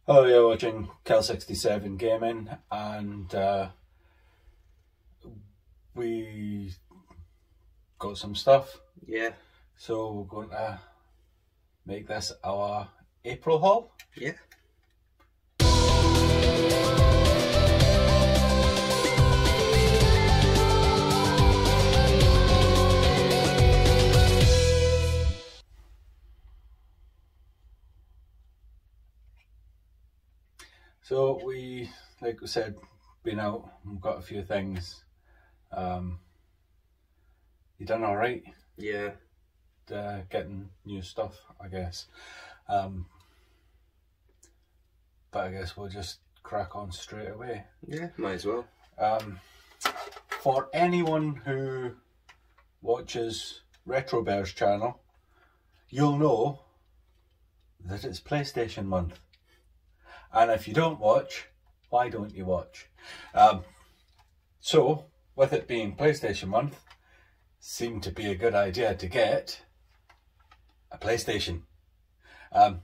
Hello, you're watching Cal67 Gaming, and we got some stuff. Yeah. So we're going to make this our April haul. Yeah. So we, like we said, been out and got a few things. You done all right? Yeah. Getting new stuff, I guess. But I guess we'll just crack on straight away. Yeah, might as well. For anyone who watches Retro Bears channel, you'll know that it's PlayStation month. And if you don't watch, why don't you watch? So, with it being PlayStation month, seemed to be a good idea to get a PlayStation.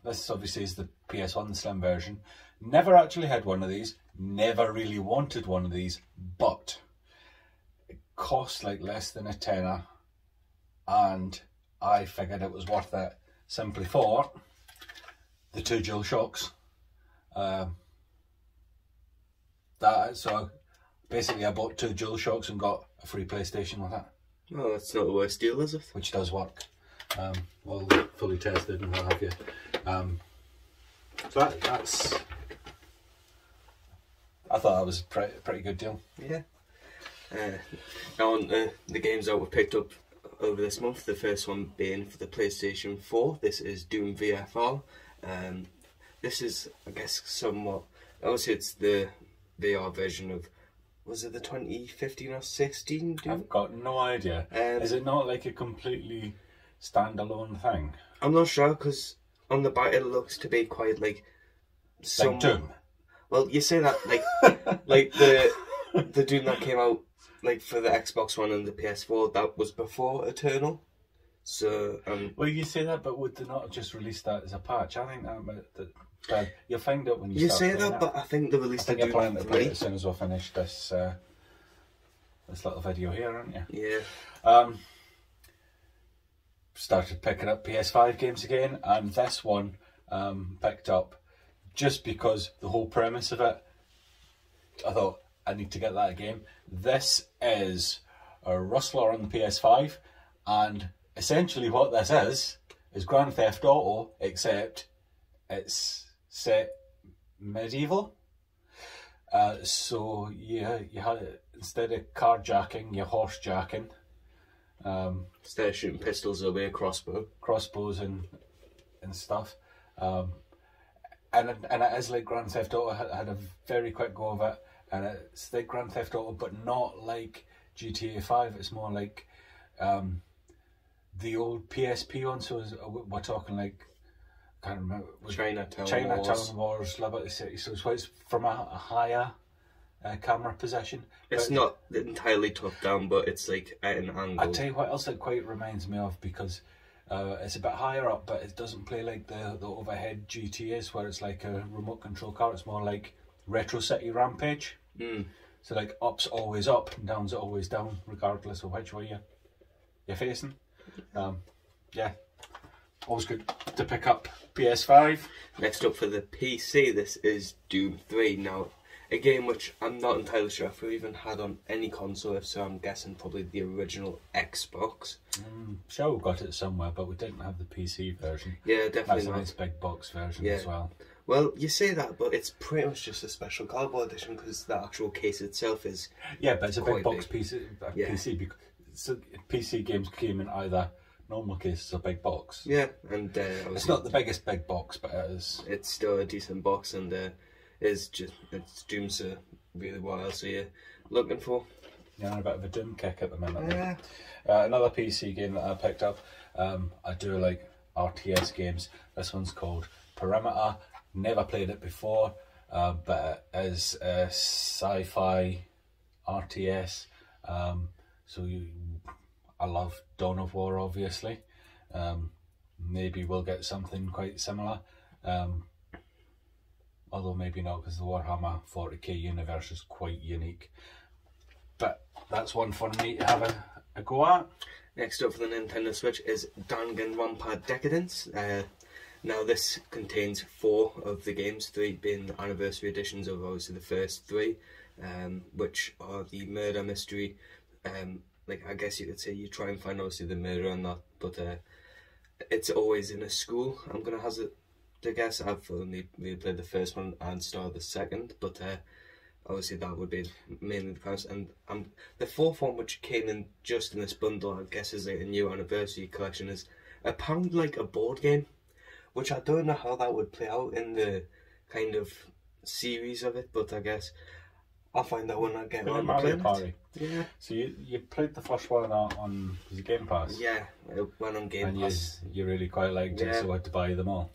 This obviously is the PS1 Slim version. Never actually had one of these, never really wanted one of these, but it cost like less than a tenner, and I figured it was worth it simply for the two dual shocks. So basically I bought two dual shocks and got a free PlayStation with it. Well, that's not the worst deal, is it? Which does work. Well, fully tested and what have you. So that's... I thought that was a pretty good deal. Yeah. Now on the games that were picked up over this month, the first one being for the PlayStation 4. This is Doom VFR. This is, I guess, somewhat... Obviously, it's the VR version of... Was it the 2015 or 16 Doom? I've got no idea. Is it not like a completely standalone thing? I'm not sure, because on the back it looks to be quite like... Like Doom? Well, you say that, like, like the Doom that came out like for the Xbox One and the PS4, that was before Eternal. So, well, you say that, but would they not have just released that as a patch? I think that you'll find out when you start say that, but I think they released you're planning to play it as soon as we finish this this little video here, aren't you? Yeah. Started picking up PS5 games again, and this one picked up just because the whole premise of it, I thought I need to get that game. This is a Rustler on the PS5, and essentially what this is Grand Theft Auto, except it's set medieval. So you had, instead of carjacking, you're horsejacking. Instead of shooting pistols, there'll be a crossbows and stuff. And it is like Grand Theft Auto. I had a very quick go of it, and it's like Grand Theft Auto, but not like GTA 5. It's more like the old PSP one. So we're talking like, I can't remember. Chinatown Wars, Liberty City. So it's from a higher camera position. It's not entirely top down, but it's like at an angle. I'll tell you what else it quite reminds me of, because it's a bit higher up, but it doesn't play like the overhead GTAs where it's like a remote control car. It's more like Retro City Rampage. So like up's always up and down's always down, regardless of which way you're facing. Yeah, always good to pick up PS5. Next up for the PC, this is Doom 3. Now, a game which I'm not entirely sure if we even had on any console, if so I'm guessing probably the original Xbox. Sure, we got it somewhere, but we didn't have the PC version. Yeah, definitely. That's a nice big box version as well. Well, you say that, but it's pretty much just a special cardboard edition, because the actual case itself is... Yeah, but it's a big box big. PC. Yeah. PC, so PC games came in either normal cases or big box. Yeah, and it's not the biggest big box, but it is. It's still a decent box, and it's Doom's really what else are you looking for? Yeah, a bit of a Doom kick at the minute. Yeah. Another PC game that I picked up. I do like RTS games. This one's called Perimeter. Never played it before, but it is a sci-fi RTS. I love Dawn of War, obviously. Maybe we'll get something quite similar. although maybe not, because the Warhammer 40k universe is quite unique. But that's one for me to have a go at. Next up for the Nintendo Switch is Dungan One-Pad Decadence. Now this contains 4 of the games, 3 being the anniversary editions of obviously the first 3, which are the murder mystery. Like, I guess you could say you try and find obviously the murder and that, but it's always in a school. I'm gonna hazard to guess. I've only really played the first one and started the second, but obviously that would be mainly the premise. And the 4th one, which came in just in this bundle, I guess is like a new anniversary collection, is apparently like a board game, which I don't know how that would play out in the kind of series of it, but I guess I'll find out when I get on Mario Party. Yeah. So you played the first one on was it Game Pass? Yeah, it went on Game and Pass. You really quite liked it, Yeah. so I had to buy them all.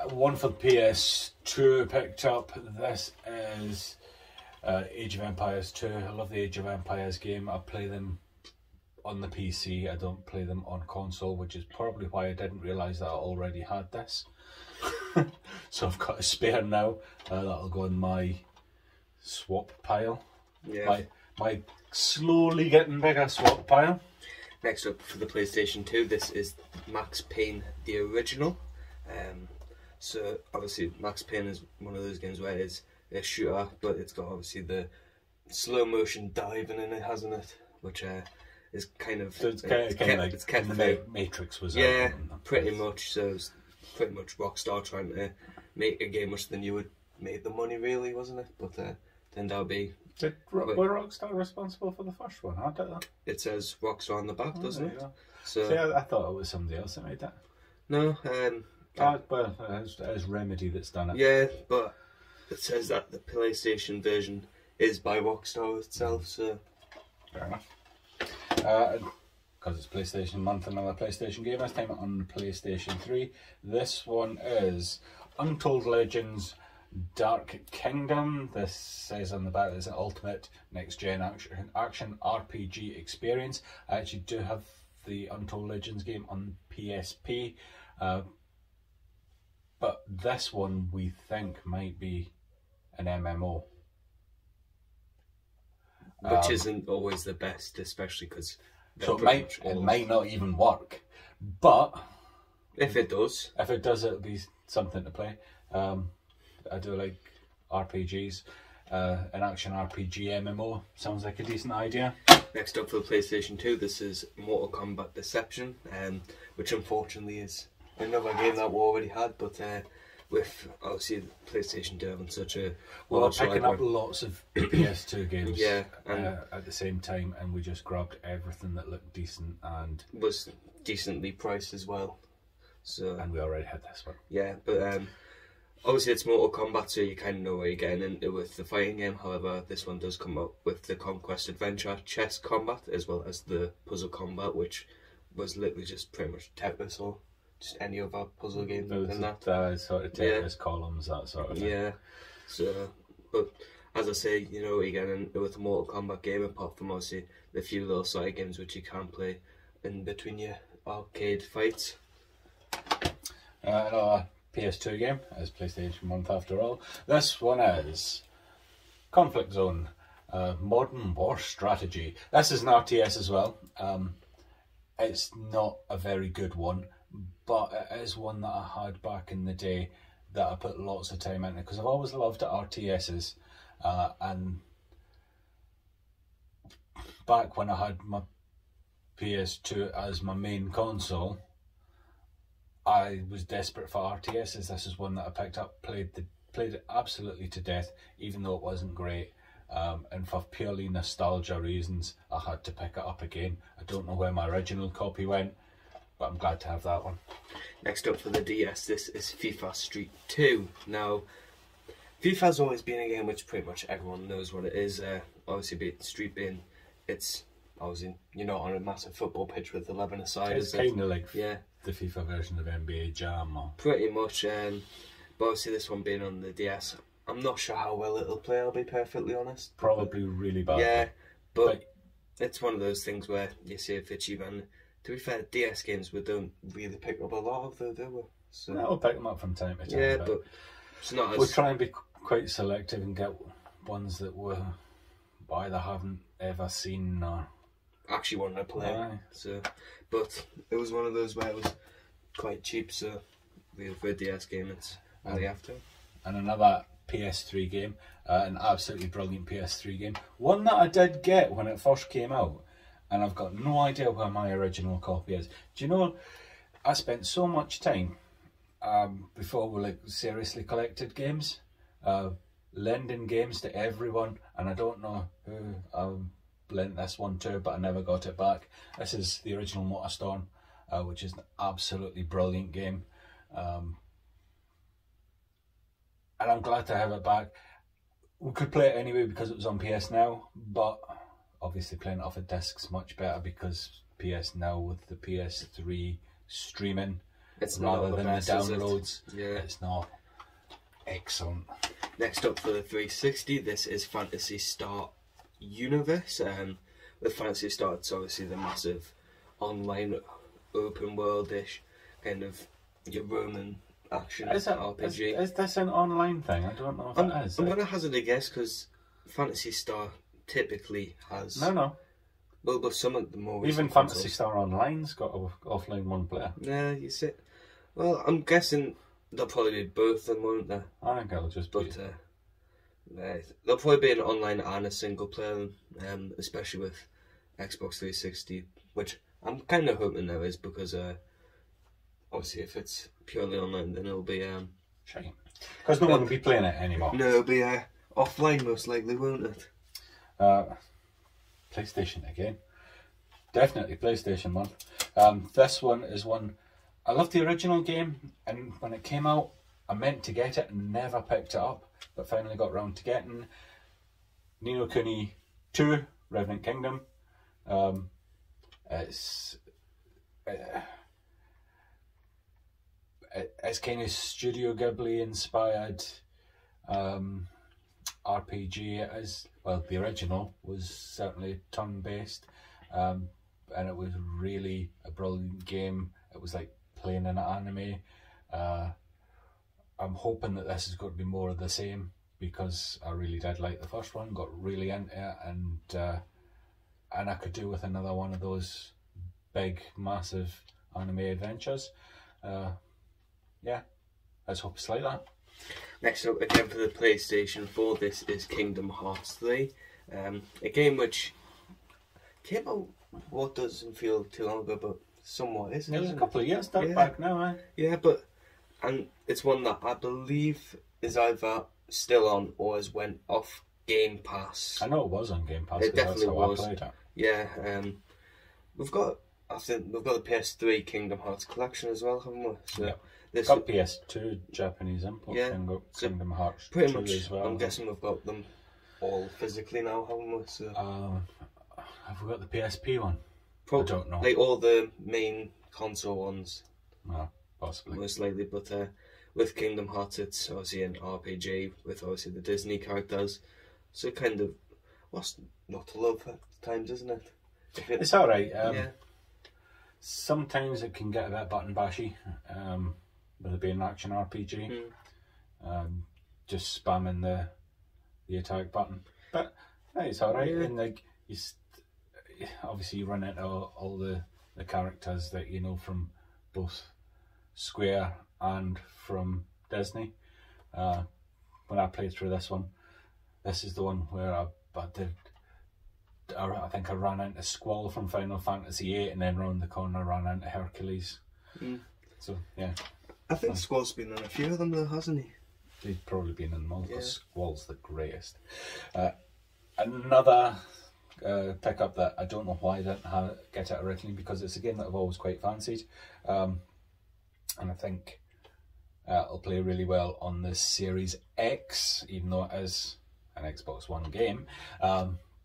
One for the PS2 picked up. This is Age of Empires 2. I love the Age of Empires game. I play them on the PC. I don't play them on console, which is probably why I didn't realise that I already had this. So I've got a spare now. That'll go in my swap pile. Yeah. My slowly getting bigger swap pile. Next up for the PlayStation 2, this is Max Payne, the original. So obviously Max Payne is one of those games where it's a shooter, but it's got obviously the slow motion diving in it, hasn't it? Which is kind of... So it's kind of like it's kept the very... Matrix was Yeah, out on pretty much. So it's pretty much Rockstar trying to make a game which they knew would make the money, really, wasn't it? But turned out to be... Were Rockstar responsible for the first one? I don't know. It says Rockstar on the back, doesn't it? So see, I thought it was somebody else that made that. No, well, it's Remedy that's done it. yeah, but it says that the PlayStation version is by Rockstar itself, so... Fair enough. Because it's PlayStation month, another PlayStation game. This time on the PlayStation 3. This one is Untold Legends Dark Kingdom. This says on the back it's an ultimate next-gen action RPG experience. I actually do have the Untold Legends game on PSP. But this one we think might be an MMO. Which isn't always the best, especially because... So it might not even work. But... If it does, it'll be something to play. I do like RPGs. An action RPG MMO sounds like a decent idea. next up for the PlayStation 2, this is Mortal Kombat Deception, which unfortunately is another game that we already had, but with obviously the PlayStation 2 having such a well, picking up lots of PS2 games yeah, at the same time, and we just grabbed everything that looked decent and was decently priced as well. So and we already had this one. Yeah, but obviously it's Mortal Kombat, so you kind of know what you're getting into with the fighting game. However, this one does come up with the Conquest Adventure chess combat as well as the puzzle combat, which was literally just pretty much Tetris or just any other puzzle game than that. Sort of Tetris columns, that sort of thing. Yeah, so, but as I say, you know what you're getting into with a Mortal Kombat game, apart from obviously the few little side games which you can play in between your arcade fights. Another PS2 game, as PlayStation month after all. This one is Conflict Zone, Modern War Strategy. This is an RTS as well. It's not a very good one, but it is one that I had back in the day that I put lots of time into, because I've always loved RTSs, and back when I had my PS2 as my main console, I was desperate for RTSs. This is one that I picked up, played it absolutely to death, even though it wasn't great. And for purely nostalgia reasons, I had to pick it up again. I don't know where my original copy went, but I'm glad to have that one. Next up for the DS, this is FIFA Street 2. Now, FIFA's always been a game which pretty much everyone knows what it is. Obviously, Street being, it's obviously you're not on a massive football pitch with 11 aside. It's kind of like yeah, the FIFA version of NBA Jam. Or... Pretty much, but obviously this one being on the DS, I'm not sure how well it'll play, I'll be perfectly honest. Probably really bad. Yeah, but it's one of those things where you see a feature and To be fair, DS games we don't really pick up a lot of, though, do we? So We'll pick them up from time to time. yeah, but it's not as... We'll try and be quite selective and get ones that we either haven't ever seen or actually want to play. Aye. So, but it was one of those where it was quite cheap, so for a DS game it's really after. And another PS3 game, an absolutely brilliant PS3 game. One that I did get when it first came out, and I've got no idea where my original copy is. Do you know, I spent so much time before we seriously collected games, lending games to everyone, and I don't know who I lent this one to, but I never got it back. This is the original MotorStorm, which is an absolutely brilliant game. And I'm glad to have it back. We could play it anyway because it was on PS Now, but obviously playing it off a disc's much better because PS Now with the PS3 streaming rather than the downloads, it's not excellent. Next up for the 360, this is Phantasy Star Universe. With Phantasy Star, it's obviously the massive online open world-ish kind of your Roman action RPG. Is this an online thing? I don't know if it is. I'm going to hazard a guess because Phantasy Star typically has... No. Well, but some of the more... Even Phantasy Star Online's got an offline one player. Yeah, you see. Well, I'm guessing they'll probably be both of them, won't they? I think it'll just be... There'll probably be an online and a single player, especially with Xbox 360, which I'm kind of hoping there is because... obviously, if it's purely online, then it'll be shame. Because no one will be playing it anymore. No, it'll be offline most likely, won't it? PlayStation again. Definitely PlayStation one. This one is one... I love the original game, and when it came out, I meant to get it and never picked it up, but finally got round to getting Ninokuni 2, Revenant Kingdom. It's kind of Studio Ghibli inspired RPG. It is, well, the original was certainly turn based, and it was really a brilliant game. It was like playing an anime. I'm hoping that this is going to be more of the same because I really did like the first one, got really into it, and I could do with another one of those big, massive anime adventures. Yeah, let's hope it's like that. Next up, again for the PlayStation 4, this is Kingdom Hearts 3. A game which came out what doesn't feel too long ago, but somewhat isn't it? It was a couple of years back now, eh? Yeah, and it's one that I believe is either still on or has went off Game Pass. I know it was on Game Pass. It definitely was. I played it. Yeah, I think we've got the PS3 Kingdom Hearts collection as well, haven't we? So yeah. This got PS2 Japanese import. Yeah, Kingdom Hearts pretty 2 much. as well. I'm guessing we've got them all physically now, haven't we? So have we got the PSP one? I don't know. Like all the main console ones. No, possibly. Most likely, but with Kingdom Hearts, it's obviously an RPG with obviously the Disney characters. So kind of, what's not to love at times, isn't it? It's alright. Yeah. Sometimes it can get a bit button bashy, with it being an action RPG. Just spamming the attack button. But it's alright. Yeah. And like obviously you run into all the characters that you know from both Square and from Disney. When I played through this one, this is the one where I think I ran into Squall from Final Fantasy VIII, and then round the corner ran into Hercules. So yeah, I think Squall's been in a few of them though, hasn't he? He's probably been in them all because Squall's the greatest. Another pickup that I don't know why I didn't get it originally, because it's a game that I've always quite fancied, and I think it'll play really well on the Series X, even though it is an Xbox One game.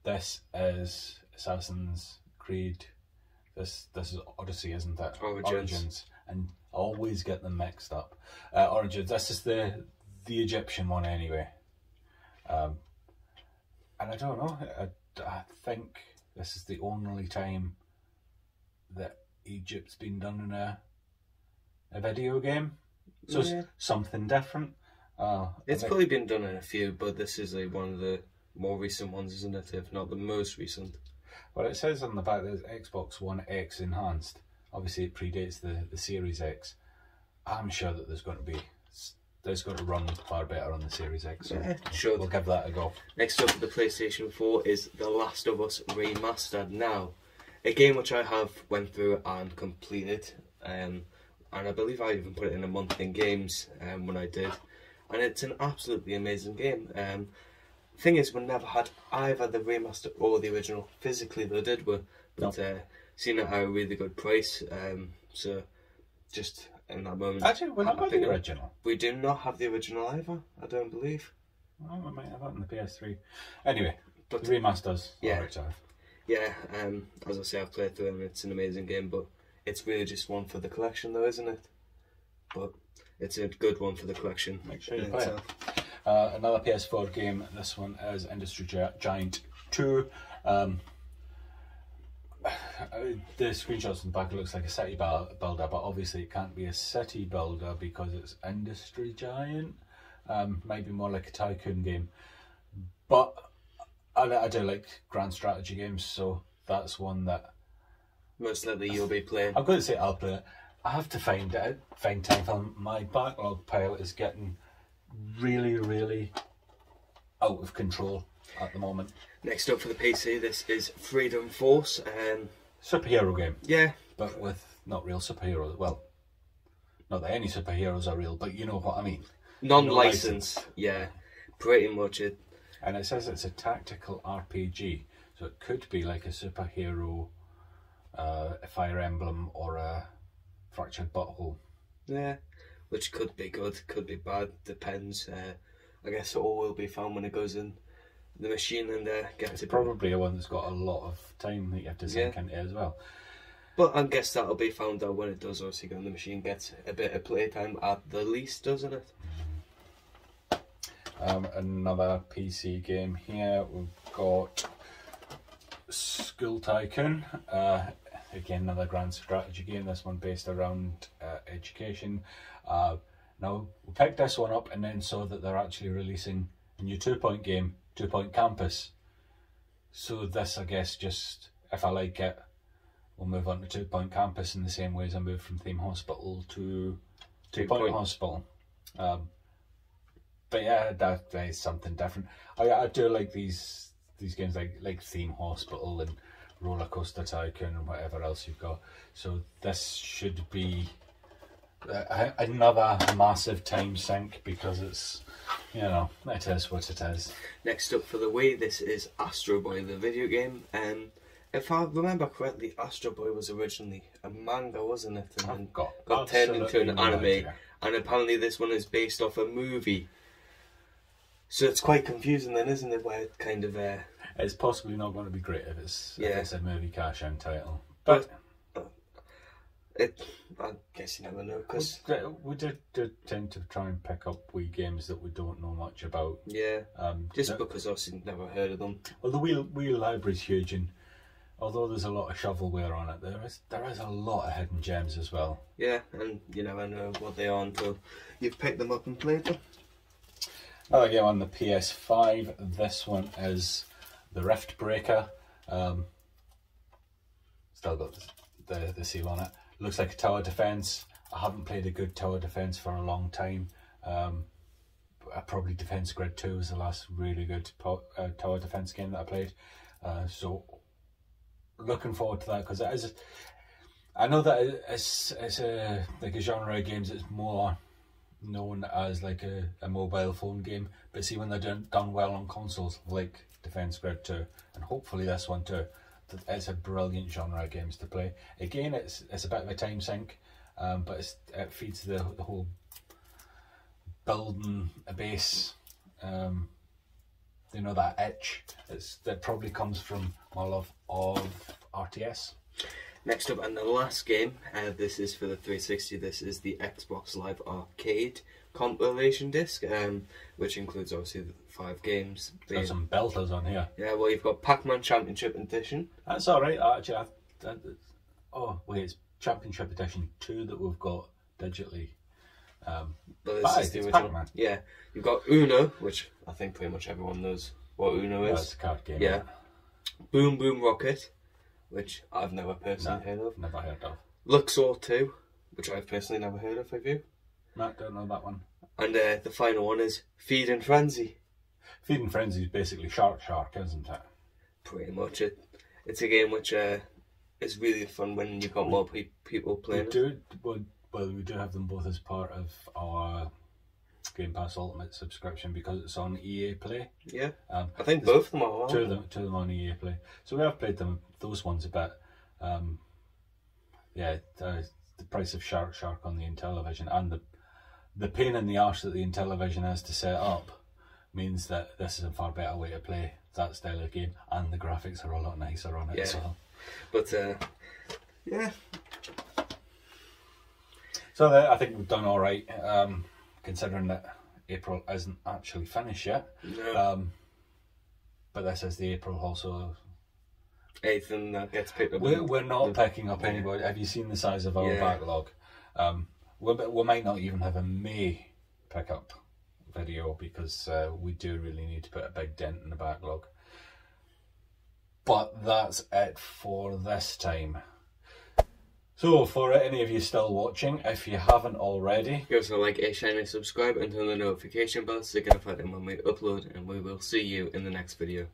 This is Assassin's Creed. This is Odyssey, isn't it? Origins. And I always get them mixed up. Origins. This is the Egyptian one anyway. And I don't know. I think this is the only time that Egypt's been done in a video game. So Yeah. it's something different. It's probably been done in a few, but this is like one of the more recent ones, isn't it? If not the most recent. Well, it says on the back that it's Xbox One X enhanced. Obviously, it predates the Series X. I'm sure that there's going to run far better on the Series X. So Yeah, sure. we'll give that a go. Next Next up, the PlayStation 4 is The Last of Us Remastered. Now, a game which I have went through and completed, and I believe I even put it in a month in games when I did, and it's an absolutely amazing game. Thing is, we never had either the remaster or the original physically, though, did we? But seen it at a really good price, so just in that moment. Actually, we're not got the original. We do not have the original either, I don't believe. Oh, we might have that on the PS3. Anyway, But the remasters. yeah. Alright, Jeff. Yeah, as I say, I've played through it and it's an amazing game, but it's really just one for the collection though, isn't it? But it's a good one for the collection. Make sure you play it. Another PS4 game, this one is Industry Giant 2. The screenshots in the back, it looks like a city builder, but obviously it can't be a city builder because it's Industry Giant. Maybe more like a Tycoon game. But I do like grand strategy games, so that's one that Most likely you'll be playing. I'm going to say I'll play it. I have to find time for my backlog pile is getting really out of control at the moment. Next up for the PC, this is Freedom Force. Superhero game, Yeah, but with not real superheroes. Well, not that any superheroes are real, but you know what I mean. non-licensed. Yeah, pretty much it. And it says it's a tactical RPG, so it could be like a superhero, a Fire Emblem, or a Fractured Butthole. Yeah, which could be good, could be bad, depends. I guess it all will be fun when it goes in the machine and gets It's it. probably a one that's got a lot of time that you have to sink into as well. But I guess that'll be found out when it does obviously go in the machine, gets a bit of playtime at the least, doesn't it? Another PC game here, we've got School Tycoon. Again, another grand strategy game, this one based around education. Now, we picked this one up and then saw that they're actually releasing a new 2-point game, 2-point Campus. So this, I guess, just, if I like it, we'll move on to 2-point Campus in the same way as I moved from Theme Hospital to 2-point Hospital. But yeah, that is something different. I do like these games like Theme Hospital and Roller Coaster Tycoon and whatever else you've got. So this should be another massive time sink because it's, you know, it is what it is. Next up for the Wii, this is Astro Boy, the video game. If I remember correctly, Astro Boy was originally a manga, wasn't it? And then got turned into an anime. And apparently this one is based off a movie. So it's quite confusing then, isn't it? Where it kind of... It's possibly not going to be great if it's a movie cash-in title. But I guess you never know, because... We did tend to try and pick up Wii games that we don't know much about. Yeah, just because I've never heard of them. Well, the Wii library's huge, and although there's a lot of shovelware on it, there is a lot of hidden gems as well. Yeah, and you never know what they are until you've picked them up and played them. Another game on the PS5, this one is the Rift Breaker. Still got the seal on it. Looks like a tower defense. I haven't played a good tower defense for a long time. Probably Defense Grid 2 was the last really good tower defense game that I played. So looking forward to that, because it is. I know that it's like a genre of games that's more known as like a mobile phone game, but see, when they're done well on consoles like Defense Grid 2 and hopefully this one too, it's a brilliant genre of games to play. Again, it's a bit of a time sink, but it feeds the whole building a base, you know, that itch. That probably comes from my love of RTS. Next up, and the last game, this is for the 360, this is the Xbox Live Arcade compilation disc, which includes obviously the 5 games. Got some belters on here. Yeah, well, you've got Pac-Man Championship Edition. That's alright, actually. Oh, wait, it's Championship Edition 2 that we've got digitally. But But this is the it's original. Pac-Man. Yeah, you've got Uno, which I think pretty much everyone knows what Uno is. It's a card game. Yeah. Boom Boom Rocket, which I've never personally heard of. Never heard of. Luxor 2, which I've personally never heard of. Have you? No, don't know that one. And the final one is Feed and Frenzy. Feed and Frenzy is basically Shark, isn't it? Pretty much. It's a game which is really fun when you've got more people playing. We do have them both as part of our Game Pass Ultimate subscription because it's on EA Play. Yeah, I think both of them are. Two of them on EA Play. So we have played those ones a bit. The price of Shark on the Intellivision and the pain in the arse that the Intellivision has to set up means that this is a far better way to play that style of game, and the graphics are a lot nicer on it as well. But yeah. So I think we've done all right, considering that April isn't actually finished yet. No. But this is the April also. Anything that gets picked up. We're not picking up anybody. Have you seen the size of our backlog? We might not even have a May pickup video because we do really need to put a big dent in the backlog. But that's it for this time. So for any of you still watching, if you haven't already, give us a like, a share, and subscribe, and turn the notification bell so you get notified when we upload, and we will see you in the next video.